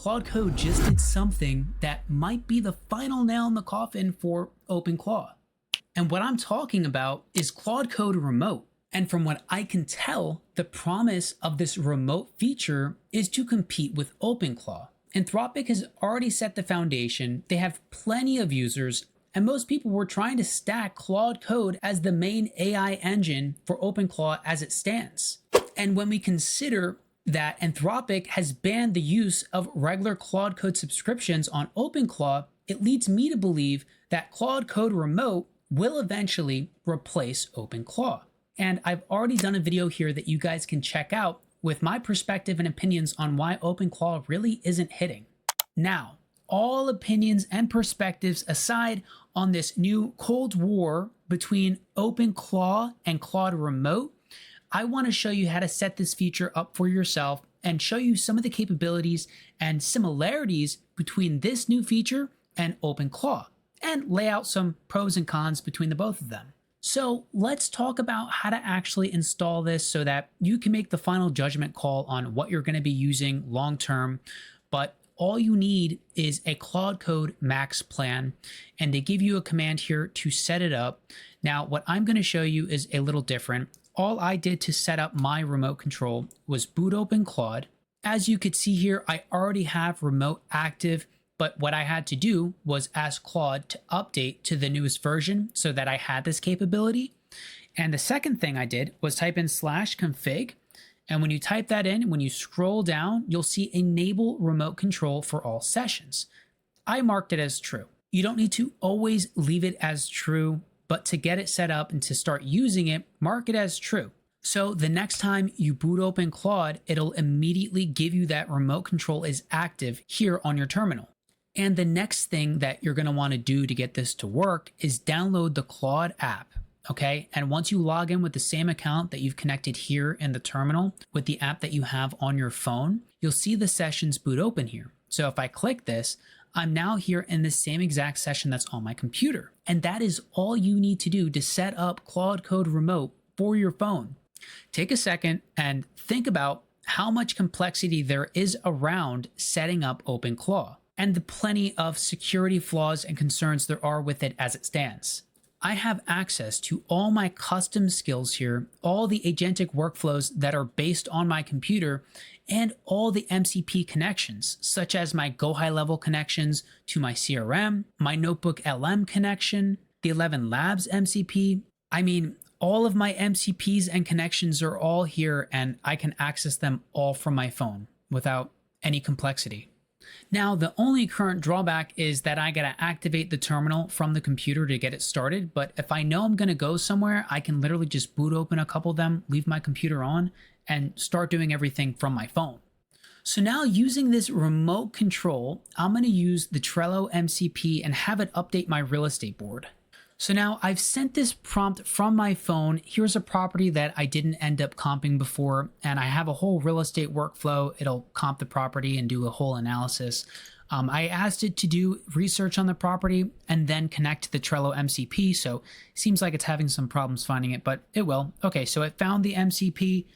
Claude Code just did something that might be the final nail in the coffin for OpenClaw. And what I'm talking about is Claude Code Remote. And from what I can tell, the promise of this remote feature is to compete with OpenClaw. Anthropic has already set the foundation, they have plenty of users, and most people were trying to stack Claude Code as the main AI engine for OpenClaw as it stands. And when we consider that Anthropic has banned the use of regular Claude Code subscriptions on OpenClaw, it leads me to believe that Claude Code Remote will eventually replace OpenClaw. And I've already done a video here that you guys can check out with my perspective and opinions on why OpenClaw really isn't hitting. Now, all opinions and perspectives aside on this new Cold War between OpenClaw and Claude Remote, I want to show you how to set this feature up for yourself and show you some of the capabilities and similarities between this new feature and OpenClaw, and lay out some pros and cons between the both of them. So let's talk about how to actually install this so that you can make the final judgment call on what you're going to be using long term. But all you need is a Claude Code Max plan, and they give you a command here to set it up. Now, what I'm going to show you is a little different. All I did to set up my remote control was boot open Claude. As you could see here, I already have remote active, but what I had to do was ask Claude to update to the newest version so that I had this capability. And the second thing I did was type in /config. And when you type that in, when you scroll down, you'll see enable remote control for all sessions. I marked it as true. You don't need to always leave it as true, but to get it set up and to start using it, mark it as true. So the next time you boot open Claude, it'll immediately give you that remote control is active here on your terminal. And the next thing that you're going to want to do to get this to work is download the Claude app, okay? And once you log in with the same account that you've connected here in the terminal with the app that you have on your phone, you'll see the sessions boot open here. So if I click this, I'm now here in the same exact session that's on my computer. And that is all you need to do to set up Claude Code Remote for your phone. Take a second and think about how much complexity there is around setting up OpenClaw, and the plenty of security flaws and concerns there are with it as it stands. I have access to all my custom skills here, all the agentic workflows that are based on my computer, and all the MCP connections, such as my Go High Level connections to my CRM, my Notebook LM connection, the 11 Labs MCP. I mean, all of my MCPs and connections are all here, and I can access them all from my phone without any complexity. Now, the only current drawback is that I gotta activate the terminal from the computer to get it started, but if I know I'm gonna go somewhere, I can literally just boot open a couple of them, leave my computer on, and start doing everything from my phone. So now using this remote control, I'm gonna use the Trello MCP and have it update my real estate board. So now I've sent this prompt from my phone. Here's a property that I didn't end up comping before, and I have a whole real estate workflow. It'll comp the property and do a whole analysis. I asked it to do research on the property and then connect to the Trello MCP. So it seems like it's having some problems finding it, but it will. Okay, so it found the MCP,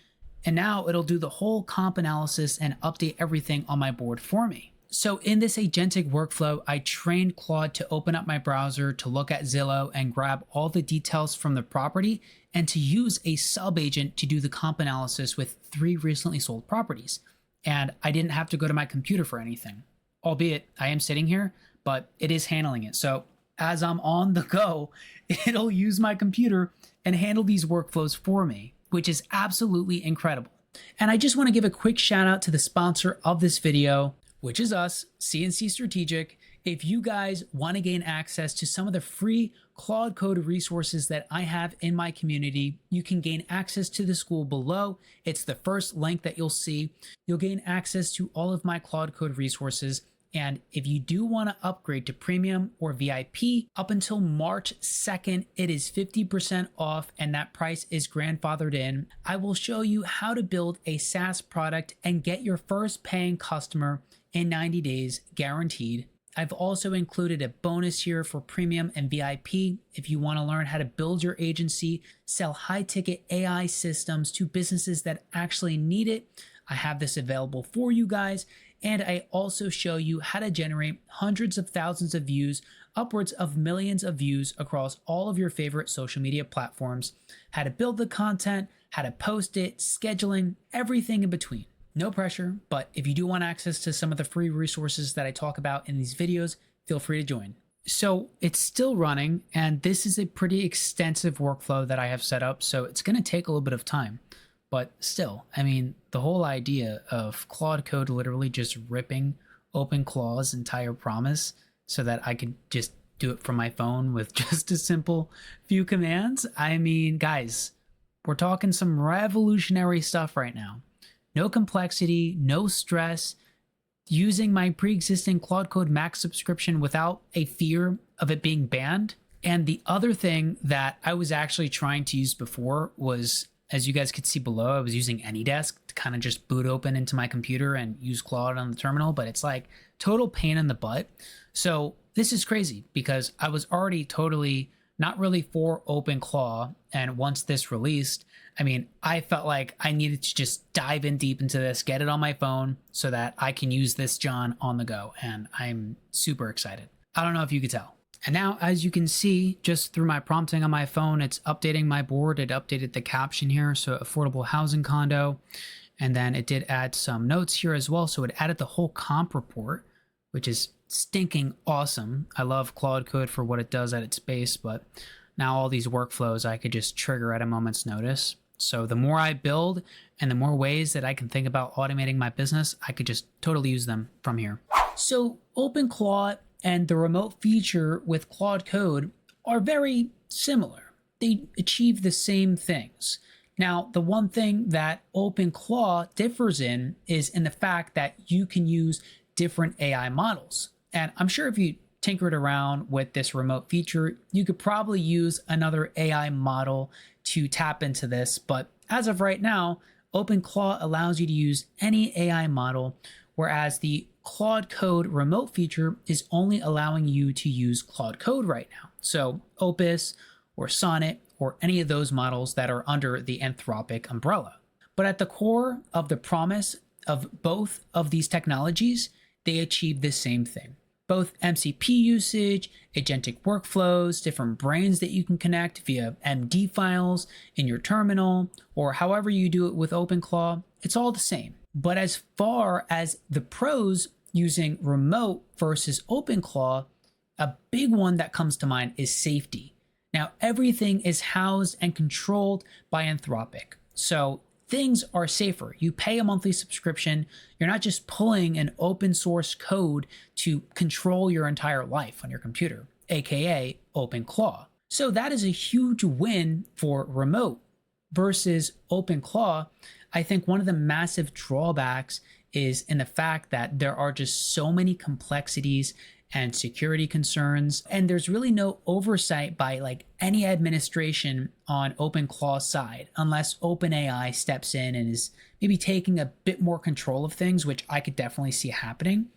and now it'll do the whole comp analysis and update everything on my board for me. So in this agentic workflow, I trained Claude to open up my browser to look at Zillow and grab all the details from the property, and to use a sub-agent to do the comp analysis with 3 recently sold properties. And I didn't have to go to my computer for anything, albeit I am sitting here, but it is handling it. So as I'm on the go, it'll use my computer and handle these workflows for me, which is absolutely incredible. And I just want to give a quick shout out to the sponsor of this video, which is us, C&C Strategic. If you guys want to gain access to some of the free Claude Code resources that I have in my community, you can gain access to the school below. It's the first link that you'll see. You'll gain access to all of my Claude Code resources. And if you do want to upgrade to premium or VIP, up until March 2nd, it is 50% off, and that price is grandfathered in. I will show you how to build a SaaS product and get your first paying customer in 90 days guaranteed. I've also included a bonus here for premium and VIP if you want to learn how to build your agency, sell high-ticket AI systems to businesses that actually need it. I have this available for you guys. And I also show you how to generate hundreds of thousands of views, upwards of millions of views across all of your favorite social media platforms, how to build the content, how to post it, scheduling, everything in between. No pressure, but if you do want access to some of the free resources that I talk about in these videos, feel free to join. So it's still running, and this is a pretty extensive workflow that I have set up, so it's going to take a little bit of time. But still, I mean, the whole idea of Claude Code literally just ripping OpenClaw's entire promise so that I could just do it from my phone with just a simple few commands. I mean, guys, we're talking some revolutionary stuff right now. No complexity, no stress, using my pre-existing Claude Code Max subscription without a fear of it being banned. And the other thing that I was actually trying to use before was, as you guys could see below, I was using AnyDesk to kind of just boot open into my computer and use Claude on the terminal, but it's like total pain in the butt. So this is crazy because I was already totally not really for OpenClaw. And once this released, I mean, I felt like I needed to just dive in deep into this, get it on my phone so that I can use this John on the go. And I'm super excited. I don't know if you could tell. And now, as you can see, just through my prompting on my phone, it's updating my board. It updated the caption here, so affordable housing condo. And then it did add some notes here as well. So it added the whole comp report, which is stinking awesome. I love Claude Code for what it does at its base, but now all these workflows I could just trigger at a moment's notice. So the more I build and the more ways that I can think about automating my business, I could just totally use them from here. So OpenClaw and the remote feature with Claude Code are very similar. They achieve the same things. Now, the one thing that OpenClaw differs in is in the fact that you can use different AI models. And I'm sure if you tinkered around with this remote feature, you could probably use another AI model to tap into this. But as of right now, OpenClaw allows you to use any AI model, whereas the Claude Code remote feature is only allowing you to use Claude Code right now. So Opus or Sonnet or any of those models that are under the Anthropic umbrella. But at the core of the promise of both of these technologies, they achieve the same thing. Both MCP usage, agentic workflows, different brains that you can connect via MD files in your terminal, or however you do it with OpenClaw, it's all the same. But as far as the pros using remote versus OpenClaw, a big one that comes to mind is safety. Now, everything is housed and controlled by Anthropic. So things are safer. You pay a monthly subscription. You're not just pulling an open source code to control your entire life on your computer, aka OpenClaw. So that is a huge win for remote versus OpenClaw. I think one of the massive drawbacks is in the fact that there are just so many complexities and security concerns, and there's really no oversight by like any administration on OpenClaw's side unless OpenAI steps in and is maybe taking a bit more control of things, which I could definitely see happening.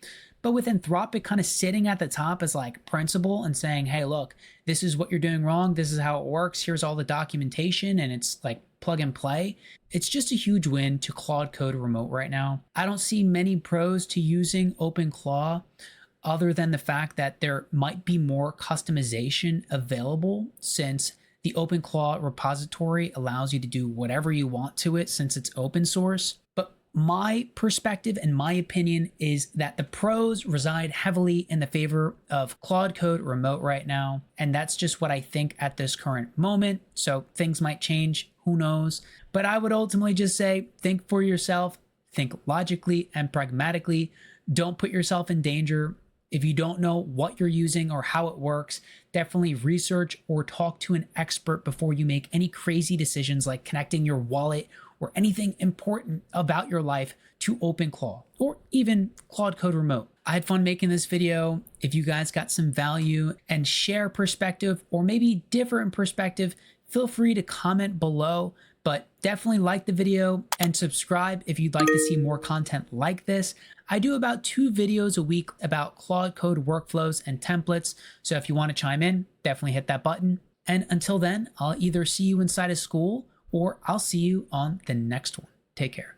But with Anthropic kind of sitting at the top as like principal and saying, hey, look, this is what you're doing wrong, this is how it works, here's all the documentation, and it's like plug and play. It's just a huge win to Claude Code Remote right now. I don't see many pros to using OpenClaw other than the fact that there might be more customization available since the OpenClaw repository allows you to do whatever you want to it since it's open source. But my perspective and my opinion is that the pros reside heavily in the favor of Claude Code Remote right now. And that's just what I think at this current moment. So things might change, who knows? But I would ultimately just say, think for yourself, think logically and pragmatically. Don't put yourself in danger. If you don't know what you're using or how it works, definitely research or talk to an expert before you make any crazy decisions like connecting your wallet or anything important about your life to OpenClaw or even Claude Code Remote. I had fun making this video. If you guys got some value and share perspective or maybe different perspective, feel free to comment below, but definitely like the video and subscribe if you'd like to see more content like this. I do about 2 videos a week about Claude Code workflows and templates. So if you want to chime in, definitely hit that button. And until then, I'll either see you inside of school or I'll see you on the next one. Take care.